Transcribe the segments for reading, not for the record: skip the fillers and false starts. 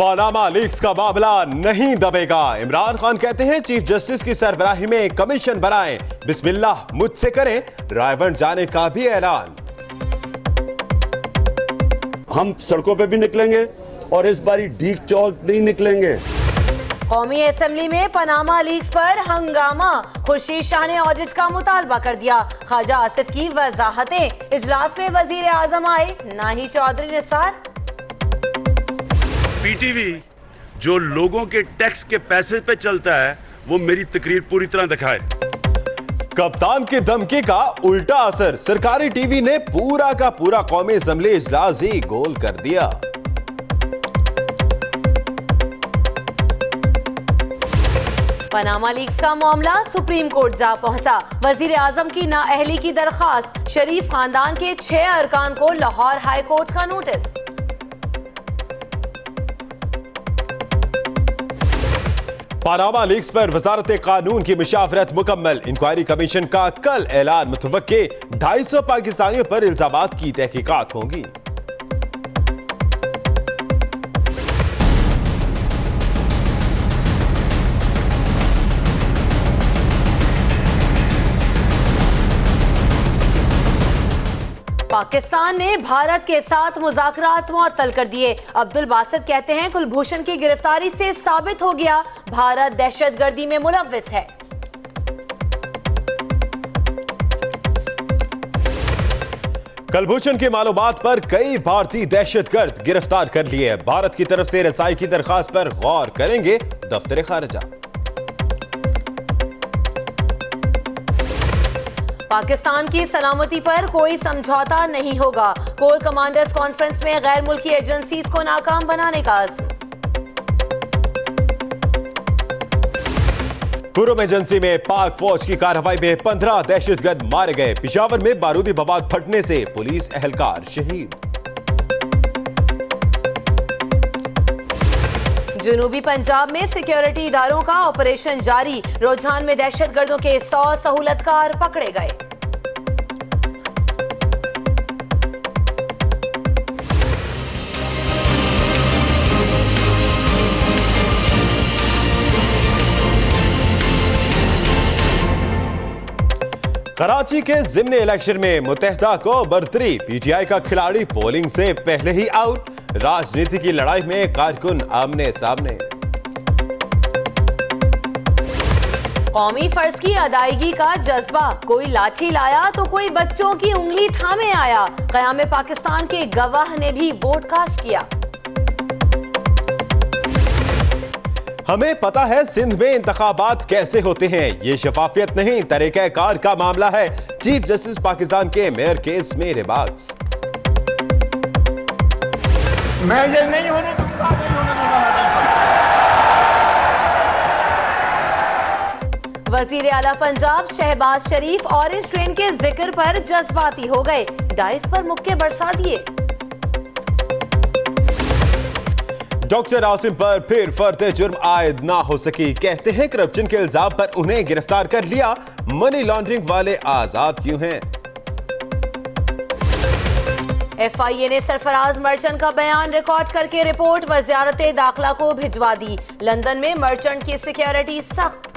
Panama leaks का मामला नहीं दबेगा। इमरान खान कहते हैं चीफ जस्टिस की सरबराही में कमीशन बनाएं, बिस्मिल्लाह मुझसे करें, रायबंद जाने का भी ऐलान। हम सड़कों पे भी निकलेंगे और इस बारी डीक चौक नहीं निकलेंगे। कौमी असेंबली में पनामा लीक्स पर हंगामा, खुर्शीद शाह ने ऑडिट का मुतालबा कर दिया। ख्वाजा आसिफ की वजाहतें, इजलास में वजीर आजम आए, नाही चौधरी निसार। पीटीवी जो लोगों के टैक्स के पैसे पे चलता है वो मेरी तकरीर पूरी तरह दिखाए। कप्तान की धमकी का उल्टा असर, सरकारी टीवी ने पूरा का पूरा कौमी असेंबली इजलास ही गोल कर दिया। पनामा लीक्स का मामला सुप्रीम कोर्ट जा पहुंचा। वजीर आजम की नाअहली की दरखास्त, शरीफ खानदान के 6 अरकान को लाहौर हाई कोर्ट का नोटिस। पनामा लीक्स पर वजारत कानून की मुशावरत मुकम्मल, इंक्वायरी कमीशन का कल ऐलान मुतवक्के। 250 पाकिस्तानियों पर इल्जामात की तहकीकात होंगी। पाकिस्तान ने भारत के साथ मुज़ाकरात मुअत्तल कर दिए। अब्दुल बासित कहते हैं कुलभूषण की गिरफ्तारी से साबित हो गया भारत दहशतगर्दी में मुलव्विस है। कुलभूषण की मालूमात पर कई भारतीय दहशतगर्द गिरफ्तार कर लिए। भारत की तरफ से रसाई की दरखास्त पर गौर करेंगे दफ्तर खारिजा। पाकिस्तान की सलामती पर कोई समझौता नहीं होगा, कोर कमांडर्स कॉन्फ्रेंस में गैर मुल्की एजेंसीज को नाकाम बनाने का अज़्म। कुरुम एजेंसी में पाक फौज की कार्रवाई में 15 दहशतगर्द मारे गए। पिशावर में बारूदी बवाद फटने से पुलिस एहलकार शहीद। जनूबी पंजाब में सिक्योरिटी इदारों का ऑपरेशन जारी, रुझान में दहशतगर्दों के 100 सहूलतकार पकड़े गए। कराची के ज़िम्नी इलेक्शन में मुत्तहदा को बरतरी, पीटीआई का खिलाड़ी पोलिंग से पहले ही आउट। राजनीति की लड़ाई में कारकुन आमने सामने। कौमी फर्ज की अदायगी का जज्बा, कोई लाठी लाया तो कोई बच्चों की उंगली थामे आया। क़याम पाकिस्तान के गवाह ने भी वोट कास्ट किया। हमें पता है सिंध में इंतखाबात कैसे होते हैं, ये शफाफियत नहीं तरीक़ाकार का मामला है। चीफ जस्टिस पाकिस्तान के मेयर केस में रिमार्क्स। मैं ये नहीं होने दूंगा, नहीं होने दूंगा। वजीर आला पंजाब शहबाज शरीफ ऑरेंज ट्रेन के जिक्र पर जज्बाती हो गए, डाइस पर मुक्के बरसा दिए। डॉक्टर आसिम पर फिर फर्द जुर्म आयद ना हो सकी, कहते हैं करप्शन के इल्जाम पर उन्हें गिरफ्तार कर लिया। मनी लॉन्ड्रिंग वाले आजाद क्यों हैं? FIA ने सरफराज मर्चेंट का बयान रिकॉर्ड करके रिपोर्ट वज़ारत दाखिला को भिजवा दी। लंदन में मर्चेंट की सिक्योरिटी सख्त।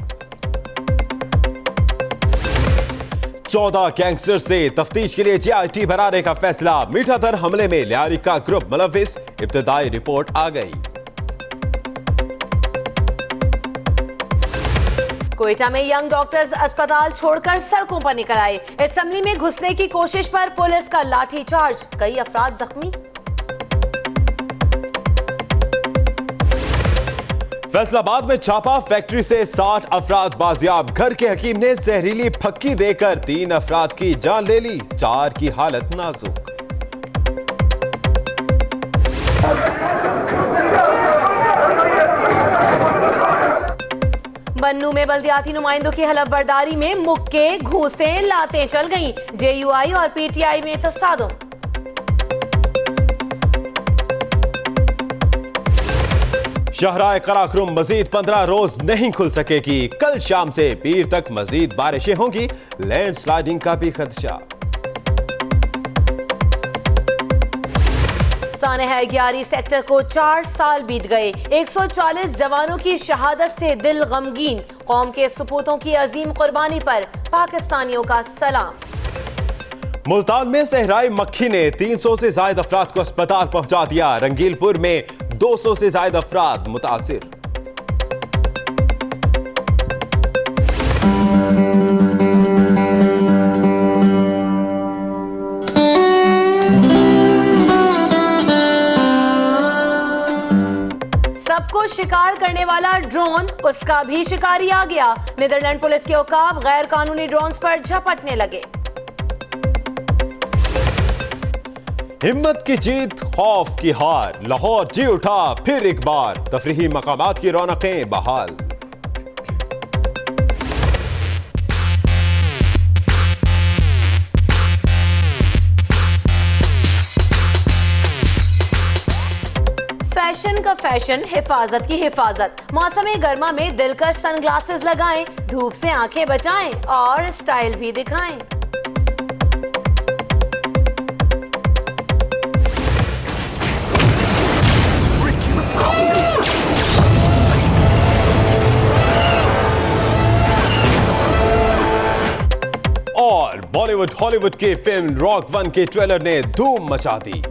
14 गैंगस्टर से तफ्तीश के लिए GIT बनाने का फैसला। मीठाधर हमले में लियारी का ग्रुप मुलव्विस, इब्तदाई रिपोर्ट आ गई। कोयटा में यंग डॉक्टर्स अस्पताल छोड़कर सड़कों पर निकल आए। असेंबली में घुसने की कोशिश पर पुलिस का लाठीचार्ज, कई अफराद जख्मी। फैसलाबाद में छापा, फैक्ट्री से 60 अफराद बाजियाब। घर के हकीम ने जहरीली फक्की देकर 3 अफराद की जान ले ली, 4 की हालत नाजुक। बन्नू में बल्दियाती नुमाइंदों की हलफबरदारी में मुक्के, घूंसे, लातें चल गईं। JUI और PTI में तसादुम। शाहराह कराक्रम मजीद 15 रोज नहीं खुल सकेगी। कल शाम से पीर तक मजीद बारिशें होंगी, लैंडस्लाइडिंग का भी खदशा। सानहा 11 सेक्टर को 4 साल बीत गए। 140 जवानों की शहादत से दिल गमगीन। कौम के सपूतों की अजीम कुर्बानी पर पाकिस्तानियों का सलाम। मुल्तान में सहराई मक्खी ने 300 से ज्यादा अफराद को अस्पताल पहुंचा दिया। रंगीलपुर में 200 से ज्यादा अफराद मुतासिर। सबको शिकार करने वाला ड्रोन, उसका भी शिकारी आ गया। नीदरलैंड पुलिस के औकाब गैर कानूनी ड्रोन्स पर झपटने लगे। हिम्मत की जीत, खौफ की हार, लाहौर जी उठा फिर एक बार। तफरीही मकामात की रौनकें बहाल। फैशन का फैशन, हिफाजत की हिफाजत। मौसम गर्मा में दिलकश सनग्लासेस लगाएं, धूप से आंखें बचाएं और स्टाइल भी दिखाएं। और बॉलीवुड हॉलीवुड की फिल्म रॉक 1 के ट्रेलर ने धूम मचा दी।